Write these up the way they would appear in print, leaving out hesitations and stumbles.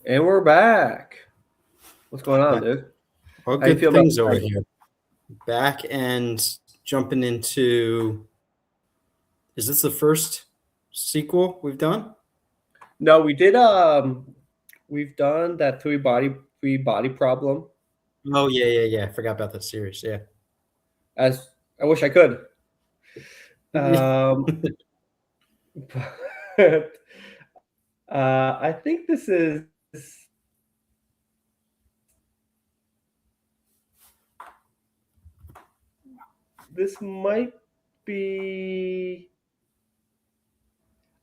And we're back. What's going on, dude? All How you good feel about things over the here. Back and jumping into. Is this the first sequel we've done? No, we've done that three body problem. Oh yeah. I forgot about that series. Yeah. As I wish I could. Um but I think this might be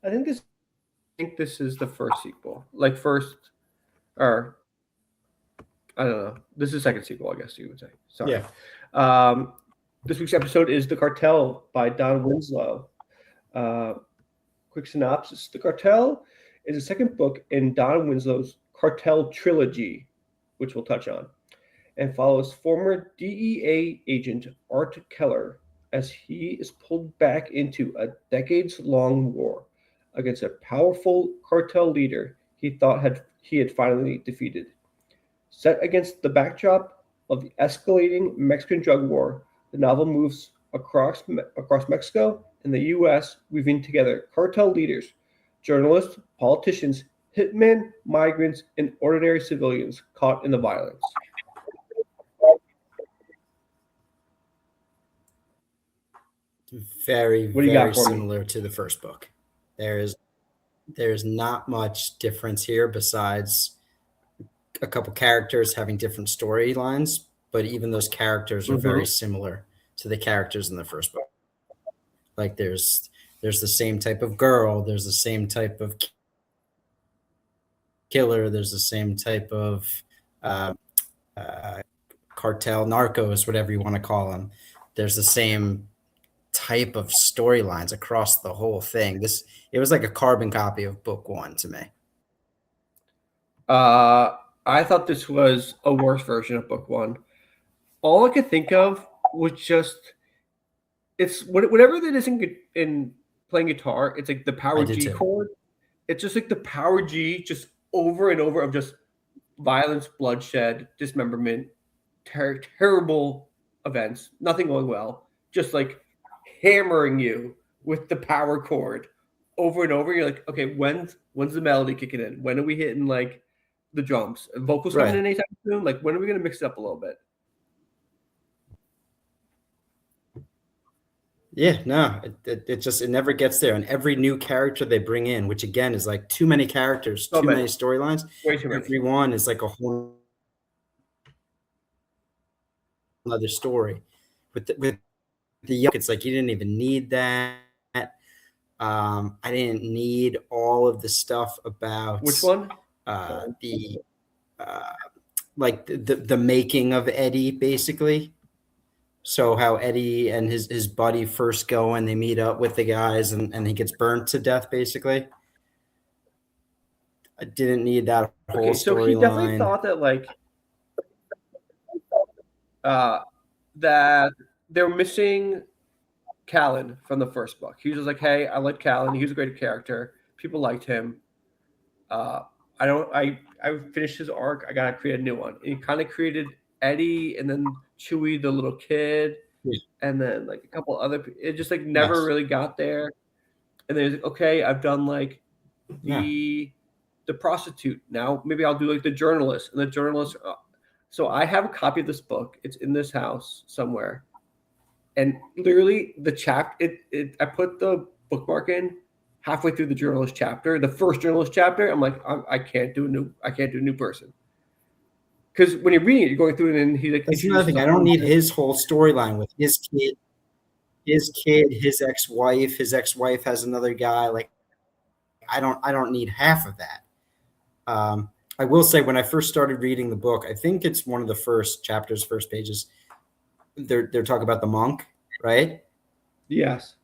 I think this is the first sequel. Like first or I don't know. This is the second sequel, I guess you would say. Sorry. Yeah. Um this week's episode is The Cartel by Don Winslow. Uh, Quick synopsis. The Cartel is the second book in Don Winslow's Cartel Trilogy, which we'll touch on, and follows former DEA agent Art Keller as he is pulled back into a decades long war against a powerful cartel leader he had finally defeated. Set against the backdrop of the escalating Mexican drug war, the novel moves across Mexico and the U.S., weaving together cartel leaders, journalists, politicians, hitmen, migrants, and ordinary civilians caught in the violence. Very, What do you got very for me? similar to the first book. There's not much difference here besides a couple characters having different storylines, but even those characters are Mm-hmm. very similar to the characters in the first book. Like there's the same type of girl, there's the same type of killer, there's the same type of uh, uh, cartel, narcos, whatever you want to call them. There's the same type of storylines across the whole thing. It was like a carbon copy of book one to me. Uh, I thought this was a worse version of book one. All I could think of was just it's whatever that is in playing guitar. It's like the I power did G too. chord. It's just like the power G, just over and over of just violence, bloodshed, dismemberment, terrible events, nothing going well, just like hammering you with the power chord over and over. You're like, okay, when's the melody kicking in? When are we hitting like the drums? Vocals coming Right. in anytime soon? Like when are we gonna mix it up a little bit? Yeah, no, it never gets there. And every new character they bring in, which again is like too many characters, So too many, many storylines. way too many. Every one is like a whole other story. With the young, it's like you didn't even need that. I didn't need all of the stuff about Which one? the uh, like the making of Eddie, basically. So how Eddie and his buddy first go and they meet up with the guys and he gets burnt to death, basically. I didn't need that whole Okay, so he definitely storyline. thought that uh that they're missing Callan from the first book. He was just like, "Hey, I like Callan. He was a great character. People liked him. Uh, I don't. I finished his arc. I gotta create a new one." And he kind of created Eddie, and then Chewie, the little kid, Yeah. and then like a couple other. It just like never Yes. really got there. And then he's like, "Okay, I've done like No. the the prostitute. Now maybe I'll do like the journalist and the journalist." So I have a copy of this book. It's in this house somewhere, and literally I put the bookmark in halfway through the journalist chapter, the first journalist chapter. I'm like, I can't do a new person, because when you're reading it, you're going through it and he like That's another introduces thing. a I whole don't need new. his whole storyline with his kid, his ex-wife. His ex-wife has another guy. Like I don't need half of that. I will say when I first started reading the book, I think it's one of the first chapters, first pages. They're talking about the monk, right? Yes.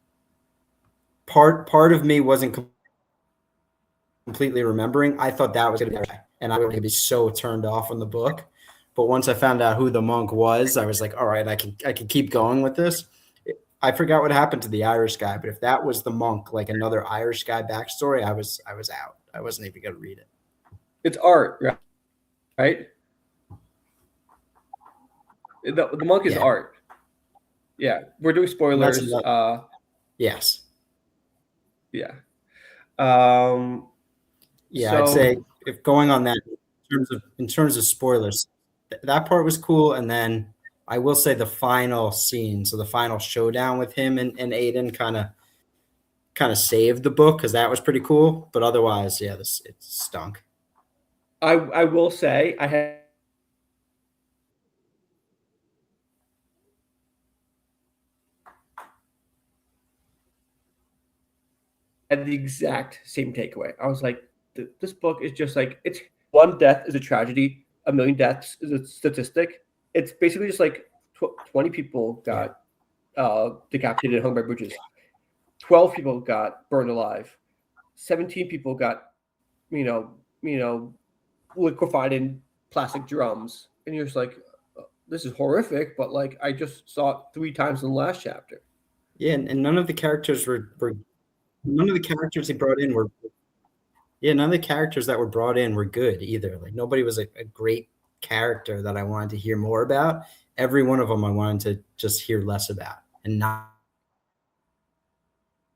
Part of me wasn't completely remembering. I thought that was going to be, and I was going to be so turned off on the book. But once I found out who the monk was, I was like, all right, I can keep going with this. I forgot what happened to the Irish guy, but if that was the monk, like another Irish guy backstory, I was out. I wasn't even going to read it. It's art, right? The monk is art. Yeah, we're doing spoilers. Yes. Yeah. Yeah, I'd say if going on that in terms of spoilers, that part was cool. And then I will say the final scene, so the final showdown with him and Aiden kind of saved the book because that was pretty cool. But otherwise, yeah, it stunk. I will say I had the exact same takeaway. I was like, this book is just like, it's one death is a tragedy, a million deaths is a statistic. It's basically just like 20 people got decapitated and hung by bridges. 12 people got burned alive. 17 people got, liquefied in plastic drums. And you're just like, this is horrific, but like I just saw it 3 times in the last chapter. Yeah, and none of the characters were none of the characters he brought in were none of the characters that were brought in were good either. Like nobody was a great character that I wanted to hear more about. Every one of them I wanted to just hear less about and not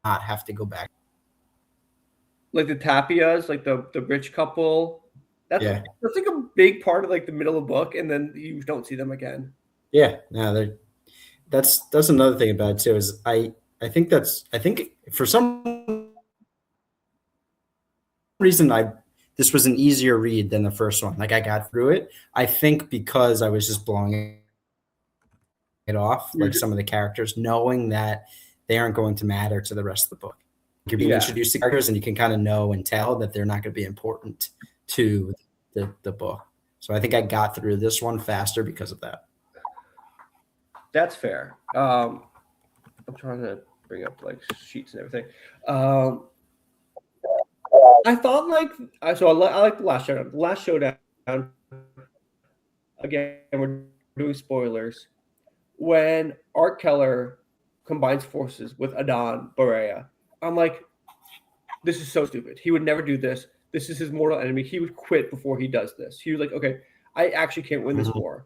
have to go back. Like the Tapias, like the rich couple. That's like a big part of like the middle of the book, and then you don't see them again. Yeah, no, that's another thing about it too. Is I think for some reason this was an easier read than the first one. Like I got through it. I think because I was just blowing it off, like some of the characters, knowing that they aren't going to matter to the rest of the book. You're being introduced to characters, and you can kind of know and tell that they're not going to be important to the book. So I think I got through this one faster because of that. That's fair. I'm trying to bring up like sheets and everything. I thought like I like the last showdown. The last showdown. Again, we're doing spoilers. When Art Keller combines forces with Adon Barea, I'm like, this is so stupid. He would never do this. This is his mortal enemy. He would quit before he does this. He was like, okay, I actually can't win this war.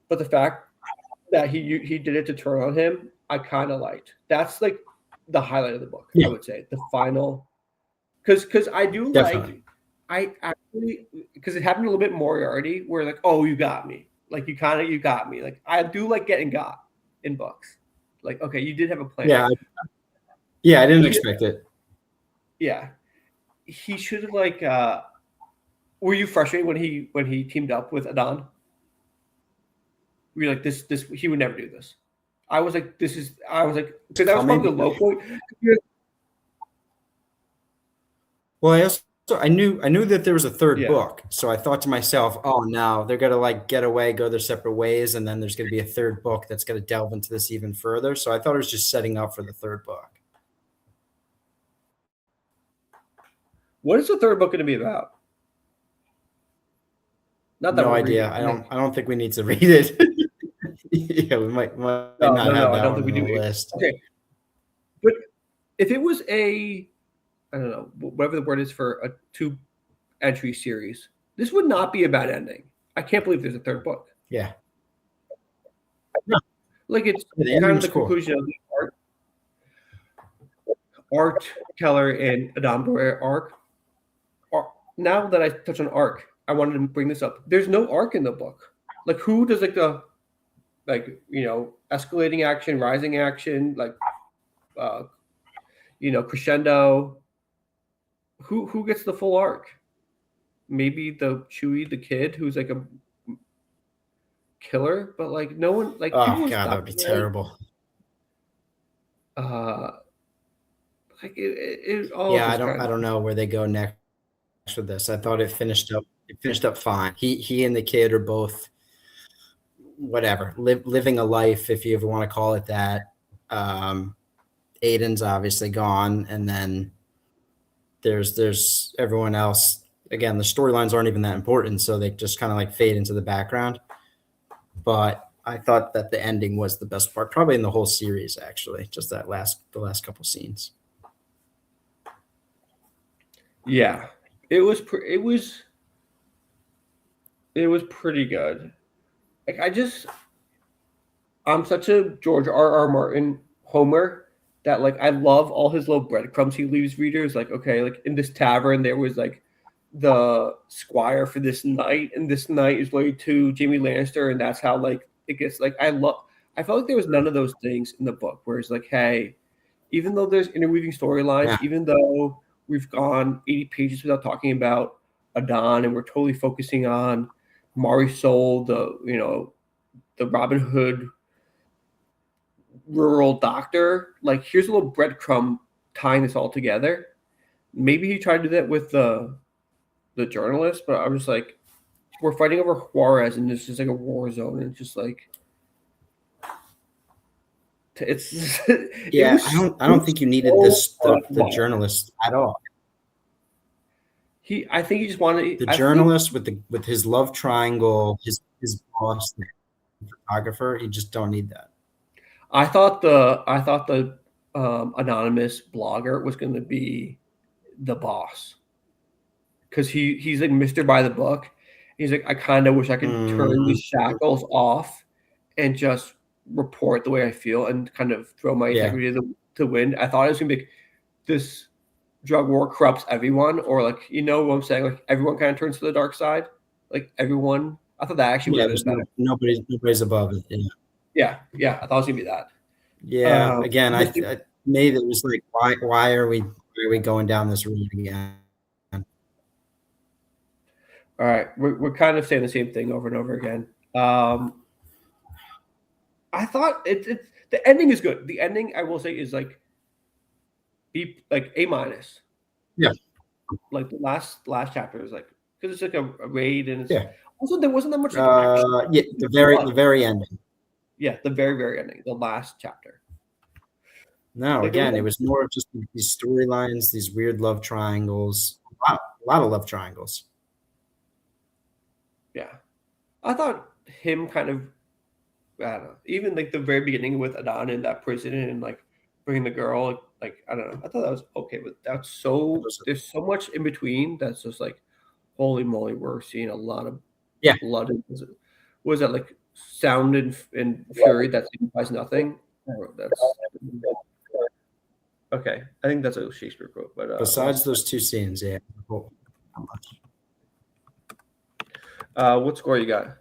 But the fact that he did it to turn on him, I kind of liked. That's like the highlight of the book, I would say. The final, because I do like, I actually, because it happened a little bit Moriarty, where like, oh, you got me. Like you got me. Like I do like getting got in books. Like, okay, you did have a plan. Yeah, I didn't expect it. Yeah. He should have like were you frustrated when he teamed up with Adon? Were you like this he would never do this? I was like because that was probably the low point. Well, I knew that there was a third book, so I thought to myself, oh no, they're gonna like get away, go their separate ways, and then there's gonna be a third book that's gonna delve into this even further. So I thought it was just setting up for the third book. What is the third book going to be about? No idea. I don't think we need to read it. Yeah, we might not have that I don't think we do list. Okay, but if it was I don't know, whatever the word is for a 2-entry series, this would not be a bad ending. I can't believe there's a third book. Yeah, like it's kind of the conclusion of the Art Keller and Adon Barea arc. Now that I touch on arc, I wanted to bring this up. There's no arc in the book. Like who does like the escalating action, rising action, like crescendo. Who gets the full arc? Maybe the Chewie, the kid, who's like a killer, but like no one like. Oh god, that would be terrible. Like it I don't know where they go next with this. I thought it finished up fine. He and the kid are both whatever, living a life, if you ever want to call it that. Aiden's obviously gone, and then there's everyone else. Again, the storylines aren't even that important, so they just kind of like fade into the background. But I thought that the ending was the best part, probably in the whole series, actually, just the last couple scenes. Yeah, it was It was pretty good. Like I'm such a George R. Martin homer that like I love all his little breadcrumbs he leaves readers. Like, okay, like in this tavern there was like the squire for this night, and this night is related to Jamie Lannister, and that's how like it gets like I felt like there was none of those things in the book where it's like, hey, even though there's interweaving storylines, Yeah. even though we've gone 80 pages without talking about Adon and we're totally focusing on Marisol, the Robin Hood rural doctor, like here's a little breadcrumb tying this all together. Maybe he tried to do that with the journalist, but I'm just like, we're fighting over Juarez and this is like a war zone, and it's just like it's Yeah, I don't think you needed the journalist at all. I think he just wanted the journalist with his love triangle, his boss, the photographer. You just don't need that. I thought the anonymous blogger was going to be the boss, because he's like Mr. By the Book. He's like, I kind of wish I could turn these shackles off and just report the way I feel and kind of throw my integrity to the wind. I thought it was going to be like, this drug war corrupts everyone, or like, you know what I'm saying? Like everyone kind of turns to the dark side. Like everyone. I thought that actually was better. Nobody's above it. Yeah. I thought it was going to be that. Yeah. Again, I maybe it was like, why are we going down this road again? All right, we're kind of saying the same thing over and over again. I thought the ending is good. The ending, I will say, is like A-. Yeah. Like the last chapter is like, because it's like a raid, and it's also there wasn't that much. The very ending. Yeah, the very, very ending, the last chapter. No, like, again, it was more of just these storylines, these weird love triangles. A lot of love triangles. Yeah. I thought him kind of, I don't know, even like the very beginning with Adon in that prison and like bringing the girl, like I don't know. I thought that was okay, but there's so much in between that's just like, holy moly, we're seeing a lot of blood. Was that like sound and fury that signifies nothing? That's okay. I think that's a Shakespeare quote. But besides those two scenes, not much. What score you got?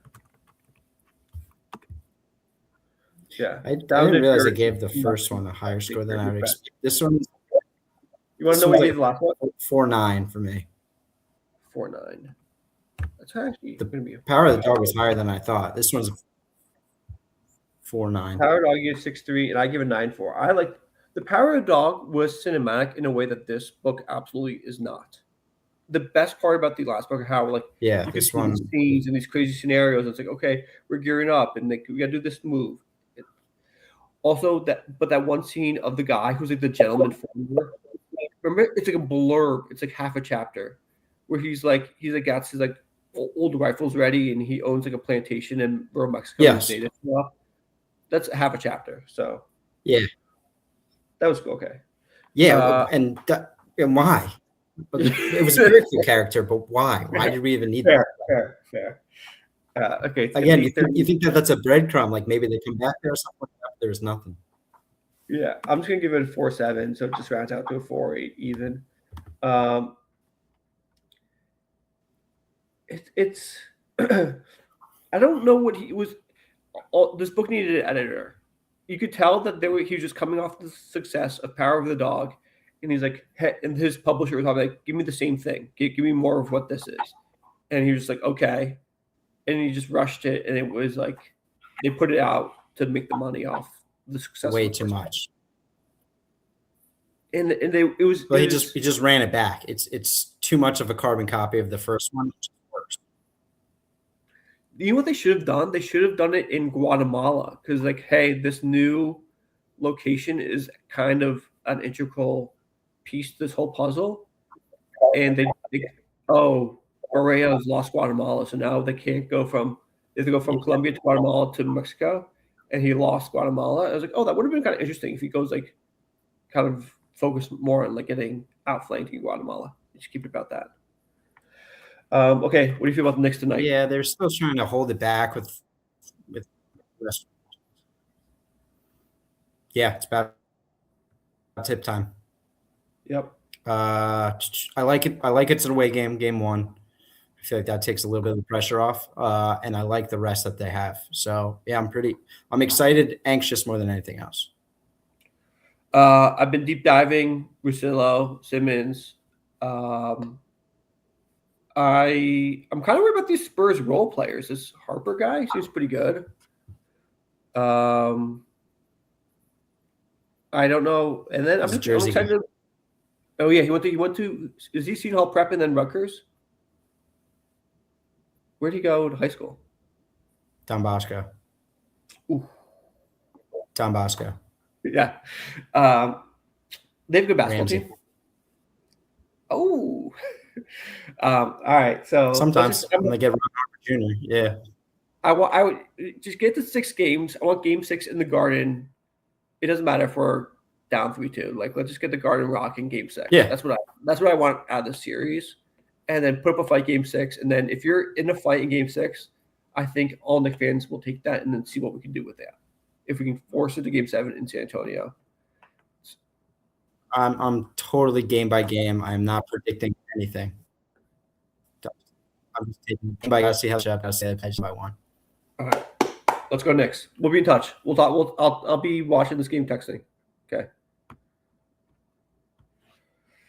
Yeah, I didn't realize I gave the first one a higher score than I would expect. This one. You want to know what you gave the last one? 4.9 for me. 4.9. That's actually going to be Power of the Dog was higher than I thought. This one's 4.9. Power of the Dog gives 6.3, and I give a 9.4. I like the Power of the Dog was cinematic in a way that this book absolutely is not. The best part about the last book, how like this one these scenes and these crazy scenarios. It's like, okay, we're gearing up, and like we got to do this move. Also, that one scene of the guy who's like the gentleman farmer. Remember, it's like a blurb. It's like half a chapter, where he's like got his like old rifles ready, and he owns like a plantation in rural Mexico. Yes. That's half a chapter. So yeah, that was okay. Yeah, and why? It was a very cool character, but why? Why did we even need that? Fair. Okay. Again, you think that's a breadcrumb? Like maybe they come back there or something like that. But there's nothing. Yeah, I'm just gonna give it a 4.7, so it just rounds out to a 4.8 even. It's I don't know what he was. This book needed an editor. You could tell that he was just coming off the success of Power of the Dog, and he's like, and his publisher was like, "Give me the same thing. Give me more of what this is." And he was just like, "Okay," and he just rushed it, and it was like they put it out to make the money off the success. Way too much. And it was. Well, he just ran it back. It's too much of a carbon copy of the first one. Which works. You know what they should have done? They should have done it in Guatemala, because like, hey, this new location is kind of an integral piece to this whole puzzle, and they Correa's lost Guatemala, so now they have to go from Colombia to Guatemala to Mexico, and he lost Guatemala. I was like, oh, that would have been kind of interesting if he goes like kind of focus more on like getting outflanked in Guatemala. Just keep it about that. Okay, what do you feel about the Knicks tonight? Yeah, they're still trying to hold it back with. Yeah, it's about tip time. Yep. I like it. I like it's an away game, game one. I feel like that takes a little bit of the pressure off, and I like the rest that they have. So yeah, I'm excited, anxious more than anything else. I've been deep diving Winslow, Simmons. I'm kind of worried about these Spurs role players. This Harper guy seems pretty good. I don't know. And then I'm excited. Oh yeah, he went to. Is he Seton Hall Prep and then Rutgers? Where'd he go to high school? Don Bosco. Ooh. Don Bosco. Yeah. They have a good basketball Ramsey. team. Oh. All right. So sometimes when they get Ron Harper Jr. Yeah. I would just get to 6 games. I want game 6 in the Garden. It doesn't matter if we're down 3-2. Like, let's just get the Garden rock in game 6. Yeah. That's what I want out of the series. And then put up a fight game 6. And then if you're in a fight in game 6, I think all Knicks fans will take that and then see what we can do with that. If we can force it to game 7 in San Antonio. I'm totally game by game. I'm not predicting anything. I'm just taking by gotta see how the I say it by one. All right. Let's go Knicks. We'll be in touch. We'll talk. I'll be watching this game texting. Okay.